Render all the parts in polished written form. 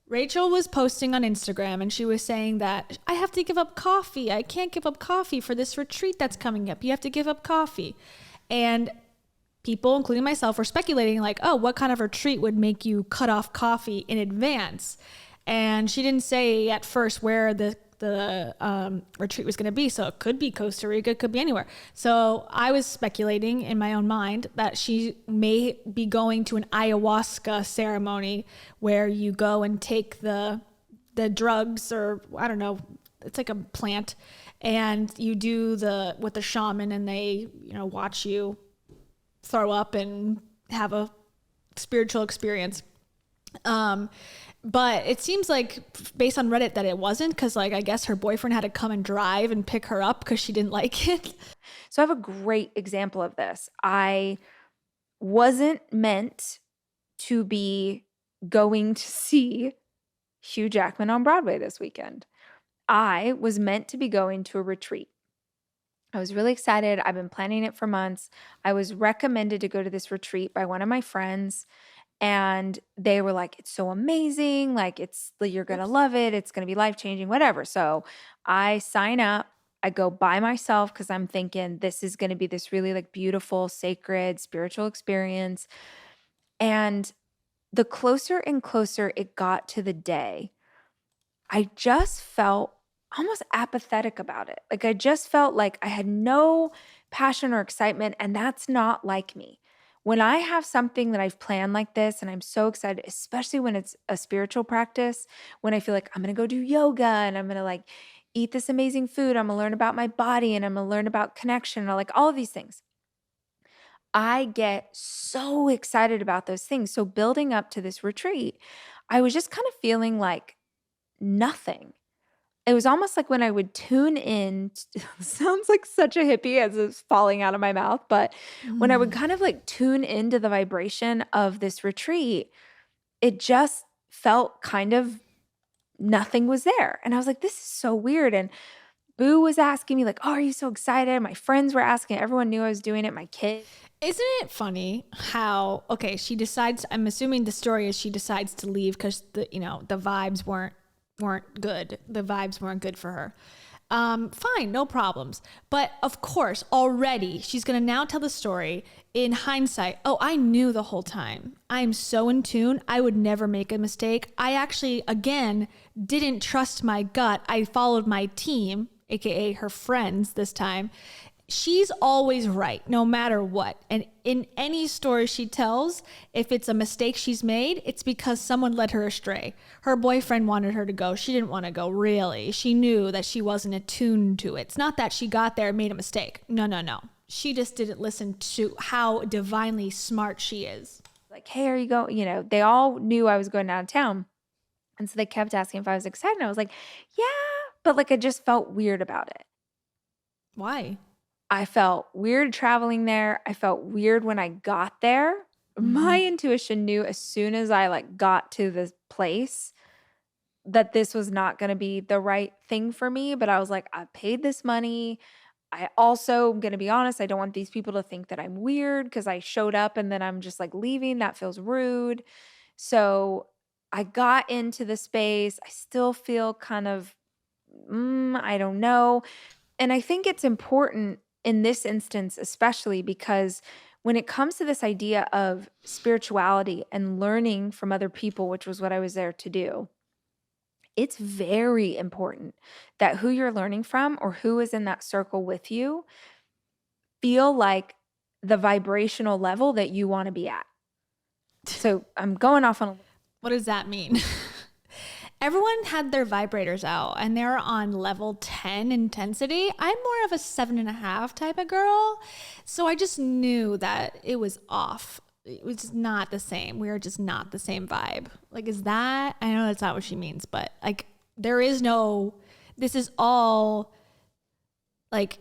Rachel was posting on Instagram and she was saying that I have to give up coffee. I can't give up coffee for this retreat that's coming up. You have to give up coffee. And people, including myself, were speculating like, oh, what kind of retreat would make you cut off coffee in advance? And she didn't say at first where the retreat was going to be. So it could be Costa Rica, it could be anywhere. So I was speculating in my own mind that she may be going to an ayahuasca ceremony where you go and take the drugs, or I don't know, it's like a plant, and you do with the shaman, and they, watch you throw up and have a spiritual experience. But it seems like based on Reddit that it wasn't, because I guess her boyfriend had to come and drive and pick her up because she didn't like it. So I have a great example of this. I wasn't meant to be going to see Hugh Jackman on Broadway this weekend. I was meant to be going to a retreat. I was really excited. I've been planning it for months. I was recommended to go to this retreat by one of my friends. And they were like, it's so amazing. You're going to love it. It's going to be life-changing, whatever. So I sign up. I go by myself because I'm thinking this is going to be this really beautiful, sacred, spiritual experience. And the closer and closer it got to the day, I just felt almost apathetic about it. I just felt like I had no passion or excitement, and that's not like me. When I have something that I've planned like this and I'm so excited, especially when it's a spiritual practice, when I feel like I'm going to go do yoga and I'm going to eat this amazing food, I'm going to learn about my body and I'm going to learn about connection, or all of these things. I get so excited about those things. So building up to this retreat, I was just kind of feeling like nothing. It was almost like when I would tune in, sounds like such a hippie as it's falling out of my mouth, but when I would kind of tune into the vibration of this retreat, it just felt kind of nothing was there. And I was like, this is so weird. And Boo was asking me oh, are you so excited? My friends were asking, everyone knew I was doing it, my kids. Isn't it funny how, okay, she decides, I'm assuming the story is she decides to leave because the vibes weren't good. The vibes weren't good for her. Fine, no problems. But of course, already she's going to now tell the story in hindsight. Oh, I knew the whole time. I'm so in tune. I would never make a mistake. I actually, again, didn't trust my gut. I followed my team, AKA her friends this time. She's always right, no matter what. And in any story she tells, if it's a mistake she's made, it's because someone led her astray. Her boyfriend wanted her to go. She didn't want to go, really. She knew that she wasn't attuned to it. It's not that she got there and made a mistake. No. She just didn't listen to how divinely smart she is. Hey, are you going? They all knew I was going out of town. And so they kept asking if I was excited. And I was like, yeah. But I just felt weird about it. Why? I felt weird traveling there. I felt weird when I got there. My intuition knew as soon as I got to this place that this was not going to be the right thing for me. But I was like, I paid this money. I also, I'm going to be honest, I don't want these people to think that I'm weird because I showed up and then I'm just leaving. That feels rude. So I got into the space. I still feel kind of, I don't know. And I think it's important in this instance, especially because when it comes to this idea of spirituality and learning from other people, which was what I was there to do, it's very important that who you're learning from or who is in that circle with you feel like the vibrational level that you want to be at. So I'm going off on What does that mean? Everyone had their vibrators out and they're on level 10 intensity. I'm more of a 7.5 type of girl. So I just knew that it was off. It was just not the same. We were just not the same vibe. Is that, I know that's not what she means, but there is no, this is all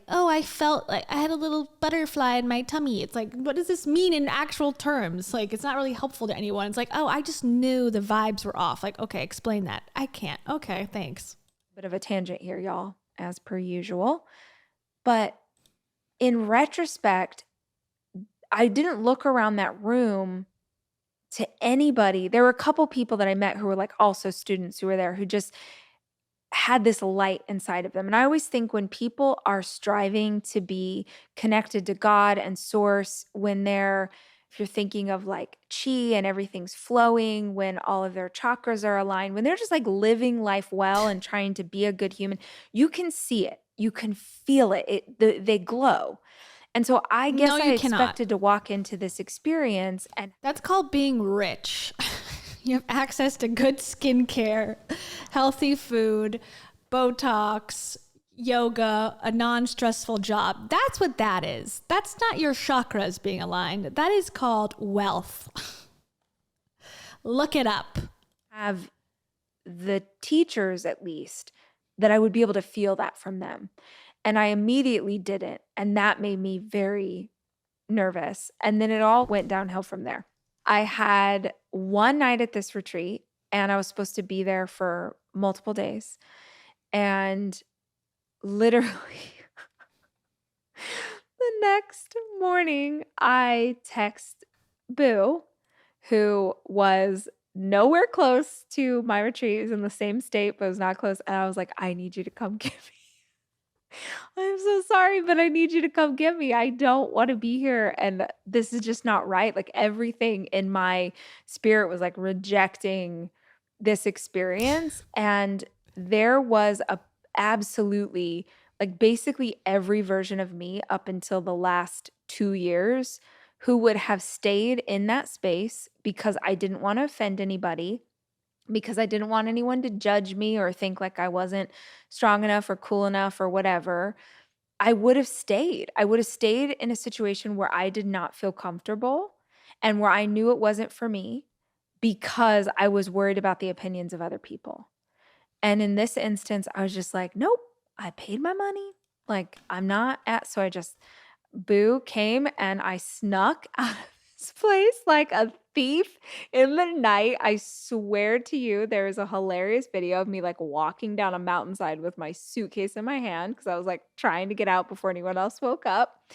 oh, I felt like I had a little butterfly in my tummy. It's what does this mean in actual terms? It's not really helpful to anyone. It's oh, I just knew the vibes were off. Okay, explain that. I can't. Okay, thanks. Bit of a tangent here, y'all, as per usual. But in retrospect, I didn't look around that room to anybody. There were a couple people that I met who were like also students who were there who just had this light inside of them. And I always think when people are striving to be connected to God and source, when they're, if you're thinking of like chi and everything's flowing, when all of their chakras are aligned, when they're just like living life well and trying to be a good human, you can see it. You can feel it. They glow. And so I guess No, I you cannot. expected to walk into this experience and That's called being rich. You have access to good skincare, healthy food, Botox, yoga, a non-stressful job. That's what that is. That's not your chakras being aligned. That is called wealth. Look it up. have the teachers at least that I would be able to feel that from them. And I immediately didn't. And that made me very nervous. And then it all went downhill from there. I had one night at this retreat and I was supposed to be there for multiple days. And literally the next morning, I text Boo, who was nowhere close to my retreat. He was in the same state, but was not close. And I was like, I need you to come get me. I'm so sorry, but I need you to come get me. I don't want to be here. And this is just not right. Like everything in my spirit was like rejecting this experience. And there was a absolutely like basically every version of me up until the last 2 years who would have stayed in that space because I didn't want to offend anybody, because I didn't want anyone to judge me or think like I wasn't strong enough or cool enough or whatever. I would have stayed. I would have stayed in a situation where I did not feel comfortable and where I knew it wasn't for me because I was worried about the opinions of other people. And in this instance, I was just like, nope, I paid my money. Like, I'm not at, so I just, Boo came and I snuck out of this place like a thief in the night. I swear to you, there is a hilarious video of me like walking down a mountainside with my suitcase in my hand because I was like trying to get out before anyone else woke up.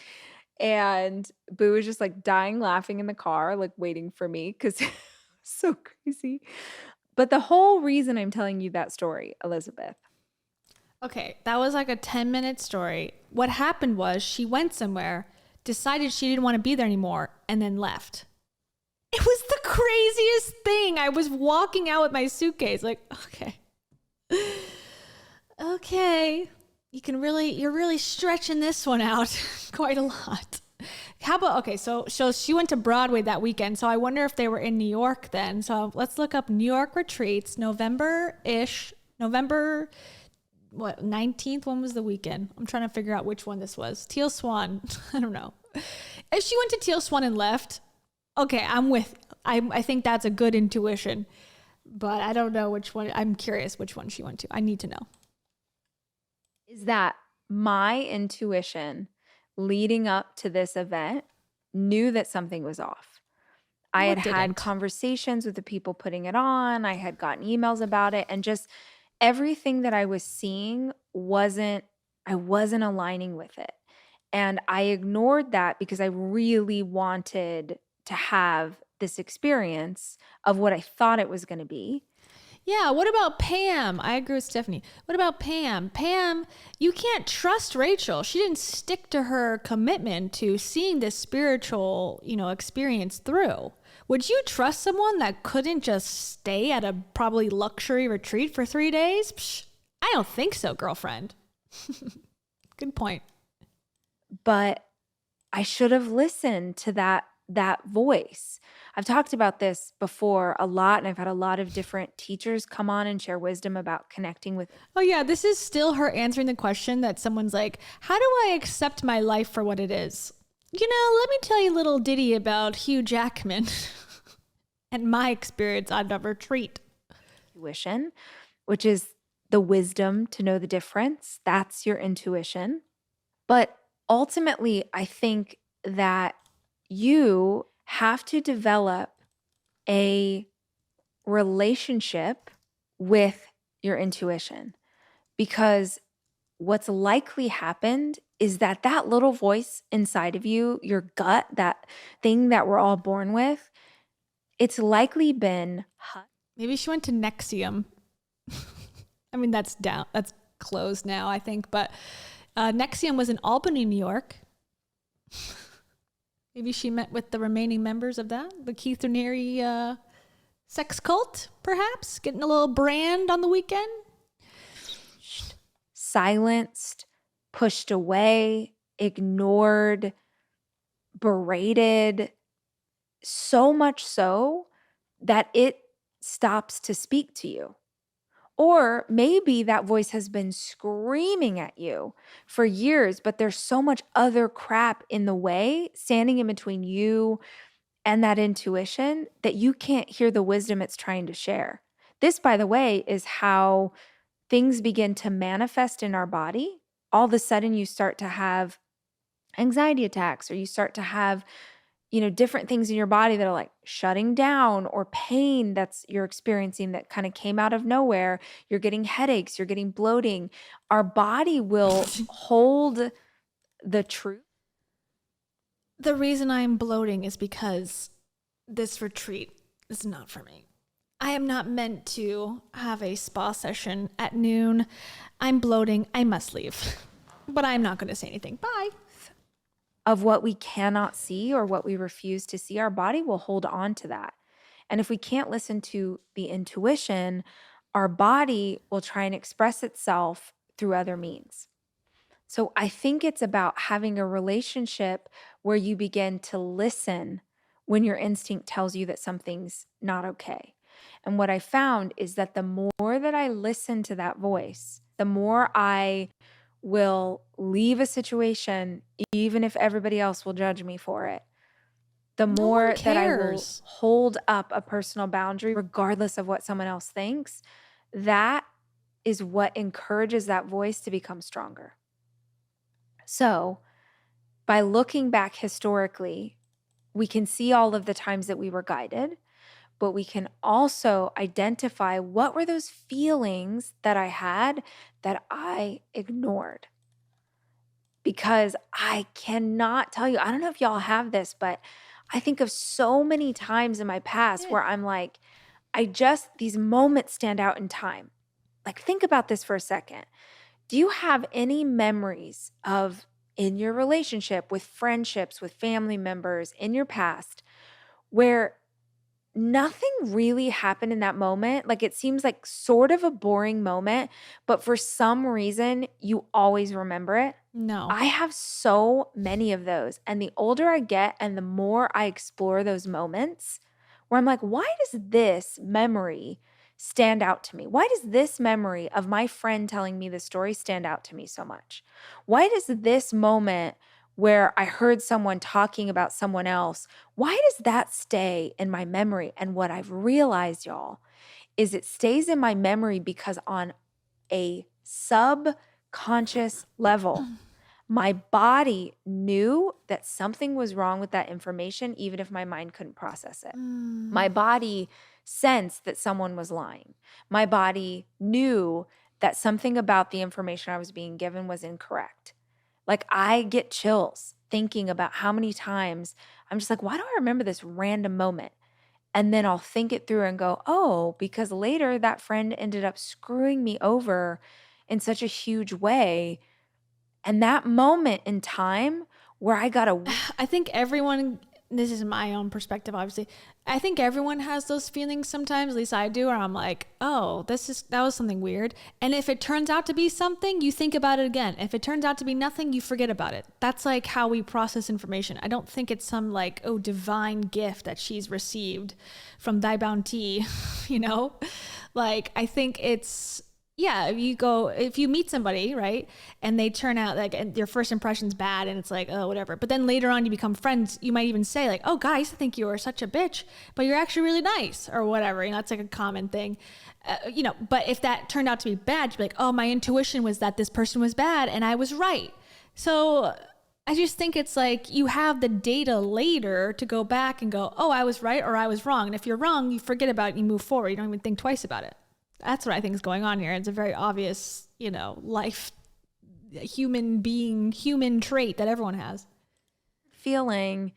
And Boo was just like dying laughing in the car, like waiting for me because it was so crazy. But the whole reason I'm telling you that story, Elizabeth. Okay, that was like a 10-minute story. What happened was she went somewhere, decided she didn't want to be there anymore, and then left. It was the craziest thing. I was walking out with my suitcase, like, okay, you're really stretching this one out quite a lot. How about, okay, so she went to Broadway that weekend, so I wonder if they were in New York then. So let's look up New York retreats, November, 19th? When was the weekend? I'm trying to figure out which one this was. Teal Swan. I don't know. If she went to Teal Swan and left, okay, I think that's a good intuition, but I don't know which one. I'm curious which one she went to. I need to know. Is that my intuition leading up to this event knew that something was off. I had conversations with the people putting it on. I had gotten emails about it, and just everything that I was seeing I wasn't aligning with it. And I ignored that because I really wanted to have this experience of what I thought it was going to be. Yeah, what about Pam? I agree with Stephanie. What about Pam? Pam, you can't trust Rachel. She didn't stick to her commitment to seeing this spiritual, experience through. Would you trust someone that couldn't just stay at a probably luxury retreat for 3 days? Psh, I don't think so, girlfriend. Good point. But I should have listened to that voice. I've talked about this before a lot, and I've had a lot of different teachers come on and share wisdom about connecting with. Oh yeah, this is still her answering the question that someone's like, how do I accept my life for what it is? Let me tell you a little ditty about Hugh Jackman and my experience on a retreat. Intuition, which is the wisdom to know the difference. That's your intuition. But ultimately, I think that you have to develop a relationship with your intuition, because what's likely happened is that little voice inside of you, your gut, that thing that we're all born with, it's likely been Maybe she went to Nexium. I mean, that's closed now, I think. But Nexium was in Albany, New York. Maybe she met with the remaining members of that, the Keith Raniere sex cult, perhaps? Getting a little brand on the weekend? silenced, pushed away, ignored, berated, so much so that it stops to speak to you. Or maybe that voice has been screaming at you for years, but there's so much other crap in the way, standing in between you and that intuition, that you can't hear the wisdom it's trying to share. This, by the way, is how things begin to manifest in our body. All of a sudden, you start to have anxiety attacks, or you start to have different things in your body that are like shutting down, or pain that's you're experiencing that kind of came out of nowhere. You're getting headaches, you're getting bloating. Our body will hold the truth. The reason I'm bloating is because this retreat is not for me. I am not meant to have a spa session at noon. I'm bloating. I must leave. But I'm not going to say anything. Bye. Of what we cannot see or what we refuse to see, our body will hold on to that. And if we can't listen to the intuition, our body will try and express itself through other means. So I think it's about having a relationship where you begin to listen when your instinct tells you that something's not okay. And what I found is that the more that I listen to that voice, the more I will leave a situation, even if everybody else will judge me for it, the more that I will hold up a personal boundary, regardless of what someone else thinks. That is what encourages that voice to become stronger. So by looking back historically, we can see all of the times that we were guided, but we can also identify what were those feelings that I had that I ignored. Because I cannot tell you, I don't know if y'all have this, but I think of so many times in my past where I'm like, these moments stand out in time. Like, think about this for a second. Do you have any memories of, in your relationship, with friendships, with family members, in your past, where nothing really happened in that moment? Like, it seems like sort of a boring moment, but for some reason, you always remember it? No. I have so many of those. And the older I get and the more I explore those moments where I'm like, why does this memory stand out to me? Why does this memory of my friend telling me the story stand out to me so much? Why does this moment where I heard someone talking about someone else, why does that stay in my memory? And what I've realized, y'all, is it stays in my memory because on a subconscious level, my body knew that something was wrong with that information, even if my mind couldn't process it. My body sensed that someone was lying. My body knew that something about the information I was being given was incorrect. Like, I get chills thinking about how many times I'm just like, why do I remember this random moment? And then I'll think it through and go, oh, because later that friend ended up screwing me over in such a huge way. And that moment in time where I got I think everyone, this is my own perspective, obviously. I think everyone has those feelings sometimes, at least I do, where I'm like, oh, that was something weird. And if it turns out to be something, you think about it again. If it turns out to be nothing, you forget about it. That's like how we process information. I don't think it's some like, oh, divine gift that she's received from Dai Bounty, Like, I think it's, yeah, if you meet somebody, right, and they turn out like, and your first impression's bad and it's like, oh, whatever. But then later on you become friends, you might even say like, oh, guys, I used to think you were such a bitch, but you're actually really nice or whatever. That's like a common thing, but if that turned out to be bad, you'd be like, oh, my intuition was that this person was bad and I was right. So I just think it's like you have the data later to go back and go, oh, I was right or I was wrong. And if you're wrong, you forget about it and you move forward. You don't even think twice about it. That's what I think is going on here. It's a very obvious, human trait that everyone has. Feeling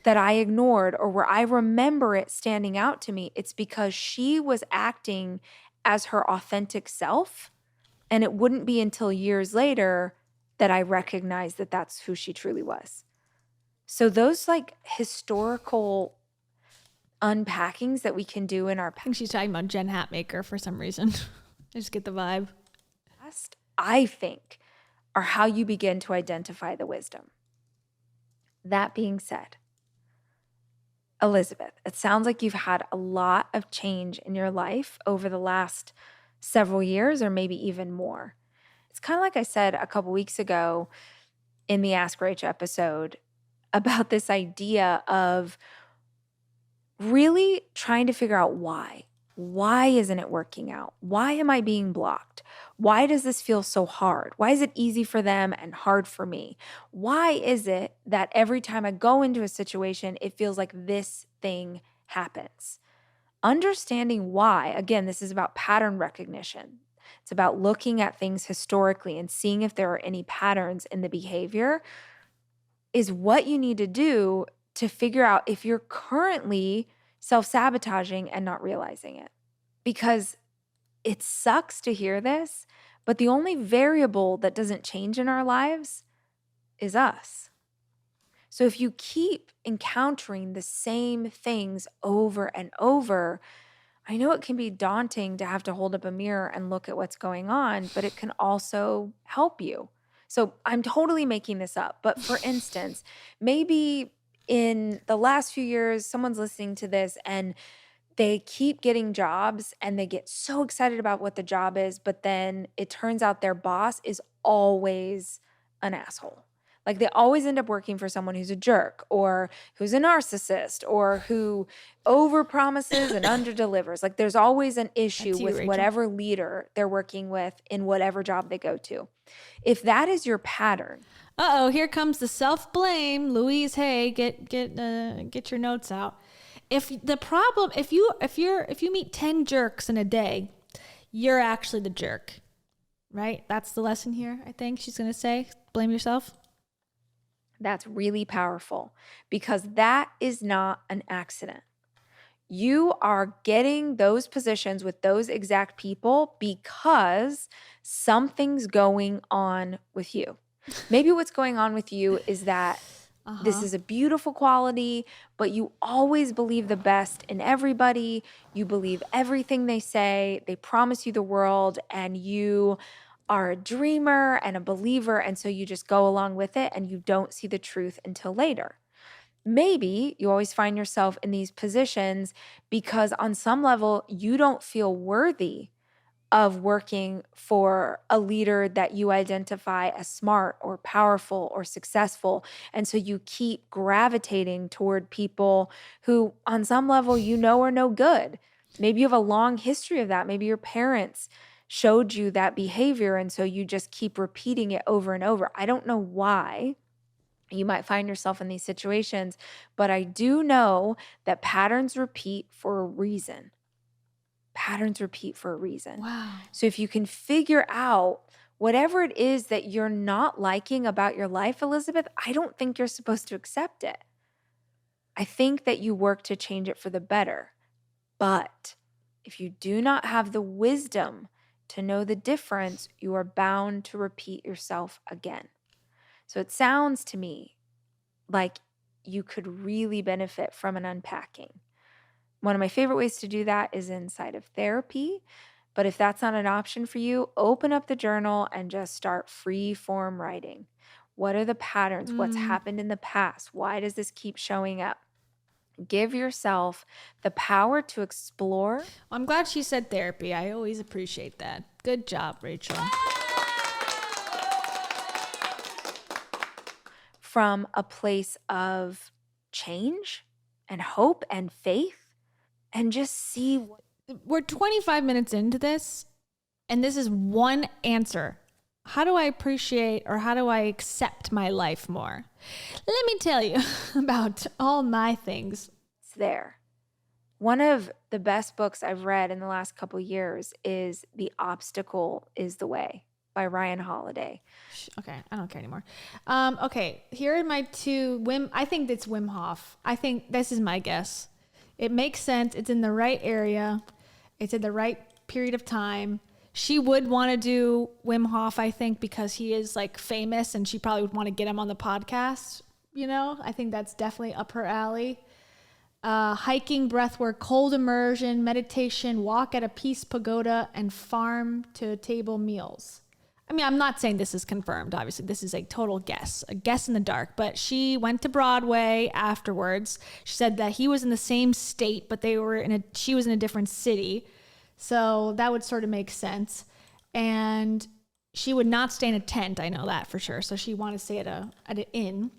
that I ignored or where I remember it standing out to me, it's because she was acting as her authentic self. And it wouldn't be until years later that I recognized that that's who she truly was. So those like historical unpackings that we can do in our I think she's talking about Jen Hatmaker for some reason. I just get the vibe. past, I think, are how you begin to identify the wisdom. That being said, Elizabeth, it sounds like you've had a lot of change in your life over the last several years or maybe even more. It's kind of like I said a couple weeks ago in the Ask Rachel episode about this idea of really trying to figure out why. Why isn't it working out? Why am I being blocked? Why does this feel so hard? Why is it easy for them and hard for me? Why is it that every time I go into a situation, it feels like this thing happens? Understanding why, again, this is about pattern recognition. It's about looking at things historically and seeing if there are any patterns in the behavior, is what you need to do to figure out if you're currently self-sabotaging and not realizing it. Because it sucks to hear this, but the only variable that doesn't change in our lives is us. So if you keep encountering the same things over and over, I know it can be daunting to have to hold up a mirror and look at what's going on, but it can also help you. So I'm totally making this up, but for instance, maybe in the last few years, someone's listening to this and they keep getting jobs and they get so excited about what the job is, but then it turns out their boss is always an asshole. Like they always end up working for someone who's a jerk or who's a narcissist or who overpromises and underdelivers. Like there's always an issue with Rachel. whatever leader they're working with in whatever job they go to. If that is your pattern, Uh-oh, here comes the self-blame. Louise, hey, get your notes out. If you meet 10 jerks in a day, you're actually the jerk. Right? That's the lesson here, I think she's going to say. Blame yourself. that's really powerful because that is not an accident. You are getting those positions with those exact people because something's going on with you. Maybe what's going on with you is that this is a beautiful quality, but you always believe the best in everybody. You believe everything they say. They promise you the world, and you are a dreamer and a believer, and so you just go along with it, and you don't see the truth until later. Maybe you always find yourself in these positions because on some level, you don't feel worthy of working for a leader that you identify as smart or powerful or successful. And so you keep gravitating toward people who on some level you know are no good. Maybe you have a long history of that. Maybe your parents showed you that behavior and so you just keep repeating it over and over. I don't know why you might find yourself in these situations, but I do know that patterns repeat for a reason. Patterns repeat for a reason. Wow. So if you can figure out whatever it is that you're not liking about your life, Elizabeth, I don't think you're supposed to accept it. I think that you work to change it for the better. But if you do not have the wisdom to know the difference, you are bound to repeat yourself again. So it sounds to me like you could really benefit from an unpacking. One of my favorite ways to do that is inside of therapy. But if that's not an option for you, open up the journal and just start free form writing. What are the patterns? What's happened in the past? Why does this keep showing up? Give yourself the power to explore. Well, I'm glad she said therapy. I always appreciate that. Good job, Rachel. From a place of change and hope and faith. And just see what. We're 25 minutes into this, and this is one answer. How do I appreciate or how do I accept my life more? Let me tell you about all my things. It's there. One of the best books I've read in the last couple years is The Obstacle is the Way. by Ryan Holiday. Okay, I don't care anymore. Okay, here are my two I think it's Wim Hof. I think this is my guess. It makes sense. It's in the right area. It's in the right period of time. She would want to do Wim Hof, I think, because he is like famous, and she probably would want to get him on the podcast. You know, I think that's definitely up her alley. Hiking, breathwork, cold immersion, meditation, walk at a peace pagoda, and farm to table meals. I mean, I'm not saying this is confirmed. Obviously, this is a total guess, a guess in the dark. But she went to Broadway afterwards. She said that he was in the same state, but she was in a different city. So that would sort of make sense. And she would not stay in a tent. I know that for sure. So she wanted to stay at an inn.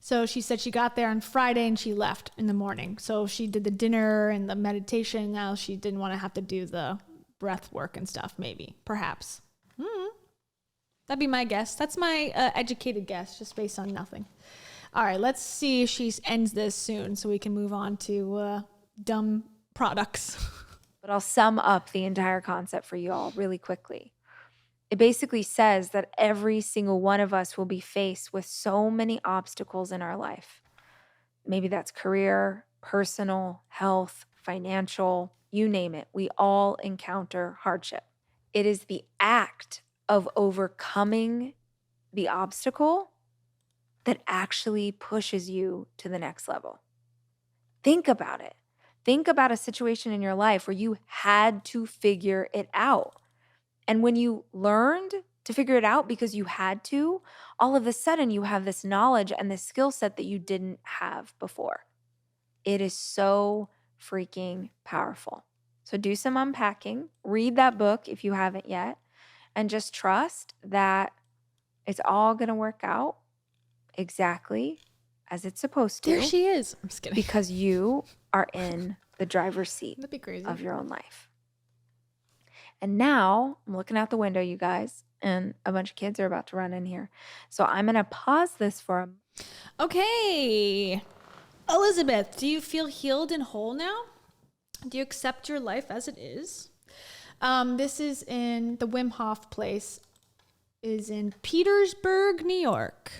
So she said she got there on Friday and she left in the morning. So she did the dinner and the meditation. Now she didn't want to have to do the breath work and stuff, maybe, perhaps. That'd be my guess. That's my educated guess, just based on nothing. All right, let's see if she ends this soon so we can move on to dumb products. But I'll sum up the entire concept for you all really quickly. It basically says that every single one of us will be faced with so many obstacles in our life. Maybe that's career, personal, health, financial, you name it. We all encounter hardship. It is the act of overcoming the obstacle that actually pushes you to the next level. Think about it. Think about a situation in your life where you had to figure it out. And when you learned to figure it out because you had to, all of a sudden you have this knowledge and this skill set that you didn't have before. It is so freaking powerful. So do some unpacking, read that book if you haven't yet, and just trust that it's all going to work out exactly as it's supposed to. There she is. I'm just kidding. Because you are in the driver's seat That'd be crazy. of your own life. And now I'm looking out the window, you guys, and a bunch of kids are about to run in here. So I'm going to pause this for a moment. Okay. Elizabeth, do you feel healed and whole now? Do you accept your life as it is? This is in the Wim Hof place, is in Petersburg, New York.